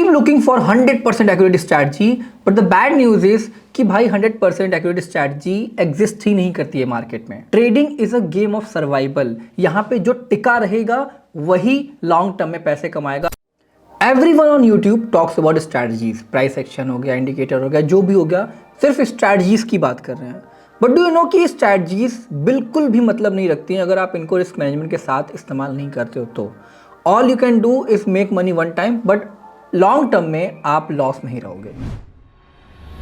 keep looking for 100% accurate strategy, but the bad news is कि भाई 100% accurate strategy exist ही नहीं करती है मार्केट में। Trading is a game of survival. यहाँ पे जो टिका रहेगा वही लॉन्ग टर्म में पैसे कमाएगा। Everyone on YouTube talks about strategies, price action हो गया, इंडिकेटर हो गया, जो भी हो गया, सिर्फ स्ट्रैटेजीज की बात कर रहे हैं। बट डू यू नो कि स्ट्रैटेजीज बिल्कुल भी मतलब नहीं रखती हैं अगर आप इनको रिस्क मैनेजमेंट के साथ इस्तेमाल नहीं करते हो तो। All you can do is make money one time, but long term में आप लॉस में ही रहोगे।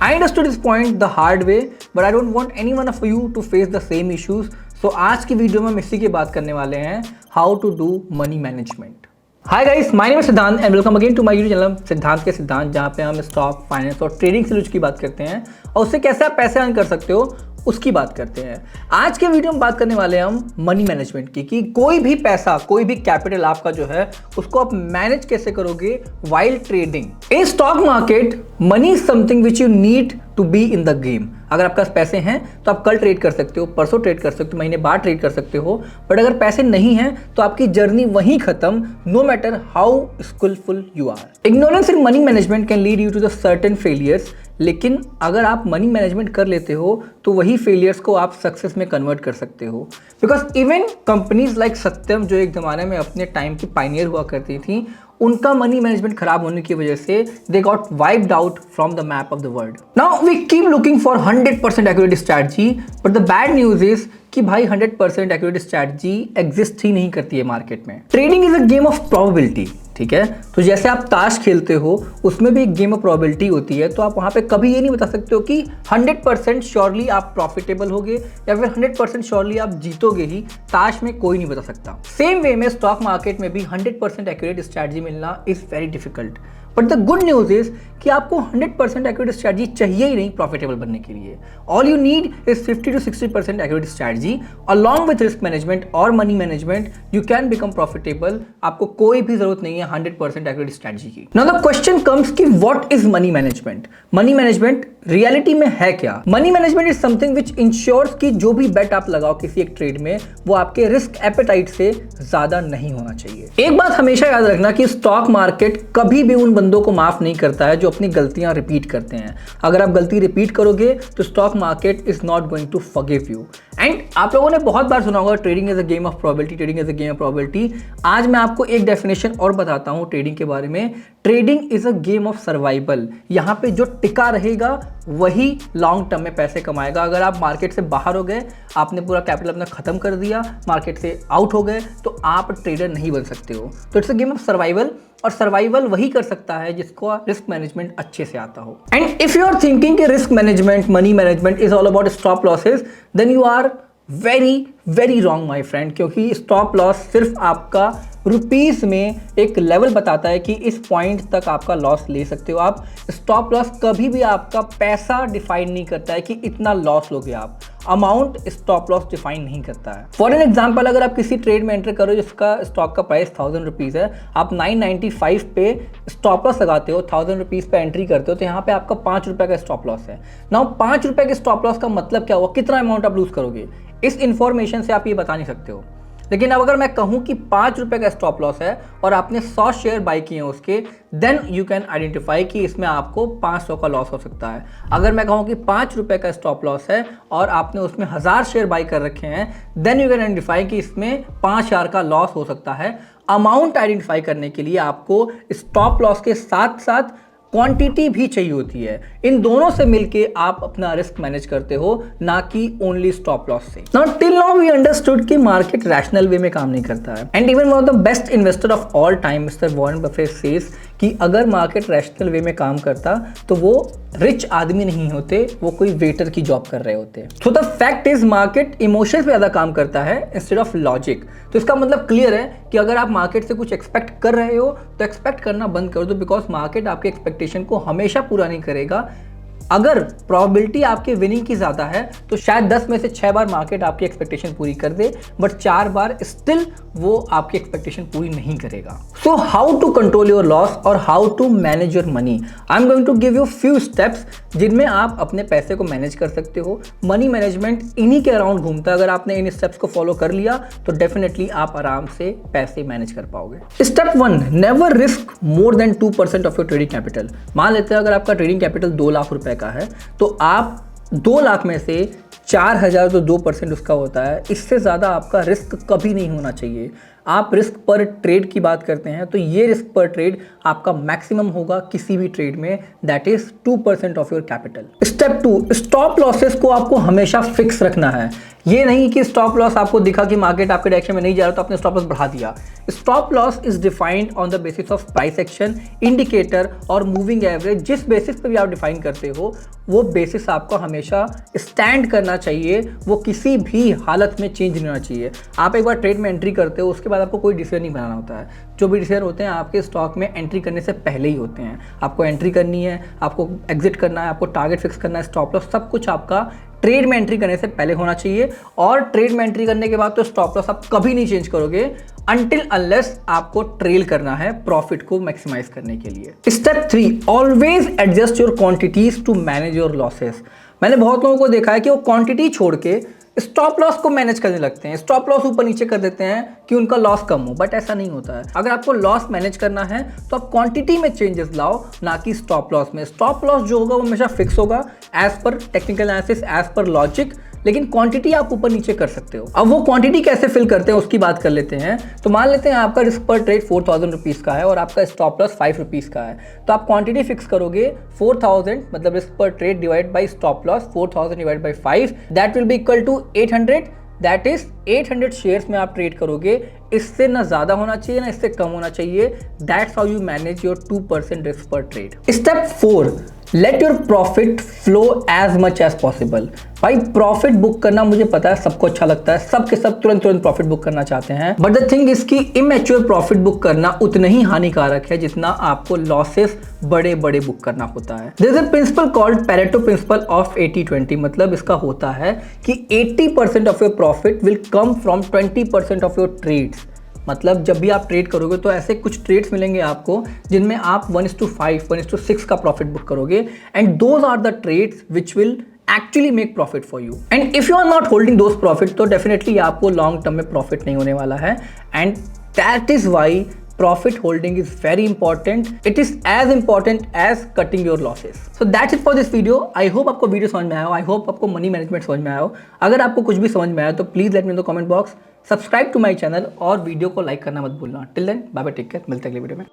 I understood this point the hard way, but I don't want anyone of you to face the same issues. So आज की video में हम इसी की बात करने वाले हैं, how to do money management. Hi guys, my name is Siddhant and welcome again to my YouTube channel Siddhant के सिद्धांत, जहां पे हम स्टॉक, फाइनेंस और ट्रेडिंग से की बात करते हैं और उससे कैसे आप पैसे अर्न कर सकते हो उसकी बात करते हैं। आज के वीडियो में बात करने वाले हैं हम मनी मैनेजमेंट की, कि कोई भी पैसा, कोई भी कैपिटल आपका जो है उसको आप मैनेज कैसे करोगे while trading. In stock market money is something which you need to be in the game. अगर आपके पास पैसे हैं तो आप कल ट्रेड कर सकते हो, परसों ट्रेड कर सकते हो, महीने बाद ट्रेड कर सकते हो, बट अगर पैसे नहीं हैं तो आपकी जर्नी वहीं खत्म, no matter how skilful you are. Ignorance in money management can lead you to the certain failures, लेकिन अगर आप मनी मैनेजमेंट कर लेते हो तो वही फेलियर्स को आप सक्सेस में कन्वर्ट कर सकते हो। बिकॉज इवन कंपनीज लाइक सत्यम, जो एक ज़माने में अपने टाइम की पायनियर हुआ करती थी, उनका मनी मैनेजमेंट खराब होने की वजह से they got wiped out from the map of the world. Now we keep looking for 100% accurate strategy, but the bad news is कि भाई 100% एक्यूरेट स्ट्रैटेजी एग्जिस्ट ही नहीं करती है मार्केट में। Trading is a game of probability, ठीक है। तो जैसे आप ताश खेलते हो उसमें भी एक गेम ऑफ प्रोबेबिलिटी होती है, तो आप वहां पे कभी ये नहीं बता सकते हो कि 100% श्योरली आप प्रॉफिटेबल होगे या फिर 100% श्योरली आप जीतोगे ही। ताश में कोई नहीं बता सकता। सेम वे में स्टॉक मार्केट में भी 100% एक्यूरेट स्ट्रैटेजी मिलना is very difficult. But the good news is कि आपको 100% एक्यूरेट स्ट्रैटेजी चाहिए ही नहीं प्रॉफिटेबल बनने के लिए। All you need is 50 to 60% accurate strategy along with risk management और money management, you can become profitable. आपको कोई भी जरूरत नहीं है 100% एक्यूरेट स्ट्रैटेजी की। नाउ द क्वेश्चन कम्स कि what is money management. Money management reality में है क्या? Money management is something which ensures कि जो भी बेट आप लगाओ किसी एक ट्रेड में, वो आपके रिस्क एपेटाइट से ज्यादा नहीं होना चाहिए। एक बात हमेशा याद रखना कि स्टॉक मार्केट कभी भी उन बंदों को माफ नहीं करता है जो अपनी गलतियां रिपीट करते हैं। अगर आप गलती रिपीट करोगे तो stock market is not going to forgive you. And आप लोगों ने बहुत बार सुना होगा trading is a game of probability, trading is a game of probability. आज मैं आपको एक डेफिनेशन और बताता हूं ट्रेडिंग के बारे में। Trading is a game of survival. यहाँ पे जो टिका रहेगा वही लॉन्ग टर्म में पैसे कमाएगा। अगर आप मार्केट से बाहर हो गए, आपने पूरा कैपिटल अपना खत्म कर दिया, मार्केट से आउट हो गए, तो आप ट्रेडर नहीं बन सकते हो। तो it's a game of survival, और सर्वाइवल वही कर सकता है जिसको रिस्क मैनेजमेंट अच्छे से आता हो। And if you are thinking कि risk management, money management is all about stop losses, then you are very very wrong my friend. क्योंकि स्टॉप लॉस सिर्फ आपका रुपीस में एक लेवल बताता है कि इस पॉइंट तक आपका लॉस ले सकते हो आप। स्टॉप लॉस कभी भी आपका पैसा डिफाइन नहीं करता है कि इतना लॉस लोगे आप। अमाउंट स्टॉप लॉस डिफाइन नहीं करता है। फॉर एन एग्जांपल, अगर आप किसी ट्रेड में एंटर करो जिसका स्टॉक का प्राइस 1000 रुपीज़ है, आप 995 पे स्टॉप लॉस लगाते हो, 1000 रुपीज़ पे एंट्री करते हो, तो यहाँ पे आपका 5 रुपये का स्टॉप लॉस है। नाउ 5 रुपये के स्टॉप लॉस का मतलब क्या हुआ, कितना अमाउंट आप लूज करोगे, इस इंफॉर्मेशन से आप ये बता नहीं सकते हो। लेकिन अब अगर मैं कहूं कि 5 रुपये का स्टॉप लॉस है और आपने 100 शेयर बाई किए हैं उसके, देन यू कैन आइडेंटिफाई कि इसमें आपको 500 का लॉस हो सकता है। अगर मैं कहूं कि 5 रुपये का स्टॉप लॉस है और आपने उसमें 1000 शेयर बाई कर रखे हैं, देन यू कैन आइडेंटिफाई कि इसमें 5000 का लॉस हो सकता है। अमाउंट आइडेंटिफाई करने के लिए आपको स्टॉप लॉस के साथ साथ क्वांटिटी भी चाहिए होती है। इन दोनों से मिलके आप अपना रिस्क मैनेज करते हो, ना कि ओनली स्टॉप लॉस से। Now till now we understood कि मार्केट रैशनल वे में काम नहीं करता है। And even one of the best investor of all time mister Warren Buffett says कि अगर मार्केट रैशनल वे में काम करता तो वो रिच आदमी नहीं होते, वो कोई वेटर की जॉब कर रहे होते। So the fact is market emotions पे ज्यादा काम करता है इंस्टेड ऑफ लॉजिक। तो इसका मतलब क्लियर है कि अगर आप मार्केट से कुछ एक्सपेक्ट कर रहे हो तो एक्सपेक्ट करना बंद कर दो, बिकॉज मार्केट आपके एक्सपेक्टेशन को हमेशा पूरा नहीं करेगा। अगर प्रोबेबिलिटी आपके विनिंग की ज़्यादा है तो शायद 10 में से 6 बार मार्केट आपकी एक्सपेक्टेशन पूरी कर दे, बट 4 बार स्टिल वो आपकी एक्सपेक्टेशन पूरी नहीं करेगा। So how to control your loss और how to manage your money, I am going to give you few steps जिनमें आप अपने पैसे को मैनेज कर सकते हो। मनी मैनेजमेंट इन्हीं के अराउंड घूमता है। अगर आपने इन स्टेप्स को फॉलो कर लिया तो डेफिनेटली आप आराम से पैसे मैनेज कर पाओगे। Step 1, never risk more than 2% of your trading capital. मान लेते हैं अगर आपका ट्रेडिंग कैपिटल 2 लाख रुपए का है तो आप 2 लाख में से 4,000 जो 2% उसका होता है, इससे ज़्यादा आपका रिस्क कभी नहीं होना चाहिए। आप रिस्क पर ट्रेड की बात करते हैं तो ये रिस्क पर ट्रेड आपका मैक्सिमम होगा किसी भी ट्रेड में, that is 2% of your capital. Step 2, stop losses को आपको हमेशा फिक्स रखना है। ये नहीं कि स्टॉप लॉस आपको दिखा कि मार्केट आपके डायरेक्शन में नहीं जा रहा तो आपने स्टॉप लॉस बढ़ा दिया। Stop loss is defined on the basis of price action, indicator और मूविंग एवरेज। जिस बेसिस पे भी आप डिफाइन करते हो वो बेसिस आपको हमेशा स्टैंड करना चाहिए, वो किसी भी हालत में चेंज नहीं होना चाहिए। आप एक बार ट्रेड में एंट्री करते हो उसके बाद आपको कोई डिसीजन नहीं बनाना होता है। जो भी डिसीजन होते हैं आपके स्टॉक में एंट्री करने से पहले ही होते हैं। आपको एंट्री करनी है, आपको एग्जिट करना है, आपको टारगेट फिक्स करना है, स्टॉप लॉस, सब कुछ आपका ट्रेड में एंट्री करने से पहले होना चाहिए। और ट्रेड में एंट्री करने के बाद तो स्टॉप लॉस आप कभी नहीं चेंज करोगे अनटिल अनलेस आपको ट्रेल करना है प्रॉफिट को मैक्सिमाइज करने के लिए। Step 3, always adjust your quantities to manage your losses. मैंने बहुत लोगों को देखा है कि वो क्वांटिटी छोड़ के स्टॉप लॉस को मैनेज करने लगते हैं, स्टॉप लॉस ऊपर नीचे कर देते हैं कि उनका लॉस कम हो, बट ऐसा नहीं होता है। अगर आपको लॉस मैनेज करना है तो आप क्वांटिटी में चेंजेस लाओ, ना कि स्टॉप लॉस में। स्टॉप लॉस जो होगा वो हमेशा फिक्स होगा as per technical analysis, as per logic, लेकिन क्वांटिटी आप ऊपर नीचे कर सकते हो। अब वो क्वांटिटी कैसे फिल करते हैं उसकी बात कर लेते हैं। तो मान लेते हैं आपका रिस्क पर ट्रेड 4,000 रुपीज़ का है और आपका स्टॉप लॉस 5 रुपीज़ का है, तो आप क्वांटिटी फिक्स करोगे 4,000 मतलब risk per trade divide by stop loss, 4,000 divide by 5, that will be equal to 800। That is 800 shares में आप ट्रेड करोगे। इससे ना ज्यादा होना चाहिए ना इससे कम होना चाहिए। That's how you manage your 2% risk per trade. Step 4, let your profit flow as much as possible. भाई प्रॉफिट बुक करना मुझे पता है सबको अच्छा लगता है, सब के सब तुरंत प्रॉफिट बुक करना चाहते हैं, बट द थिंग इसकी इमेच्योर प्रॉफिट बुक करना उतना ही हानिकारक है जितना आपको लॉसेस बड़े बड़े बुक करना होता है। There is a principle called Pareto principle of 80-20। मतलब इसका होता है कि 80% of your profit will come from 20% of your trades. मतलब जब भी आप ट्रेड करोगे तो ऐसे कुछ ट्रेड्स मिलेंगे आपको जिनमें आप 1:5, 1:6 का प्रॉफिट बुक करोगे, and those are the trades which will actually make profit for you. And if you are not holding those profits तो definitely आपको long term में profit नहीं होने वाला है, and that is why profit holding is very important. It is as important as cutting your losses. So that's it for this video. I hope आपको video समझ में आया हो, I hope आपको मनी मैनेजमेंट समझ में आया हो। अगर आपको कुछ भी समझ में आया तो please let me in the comment box, subscribe to my channel और वीडियो को लाइक करना मत भूलना। Till then bye bye, take care, मिलते हैं अगले वीडियो में।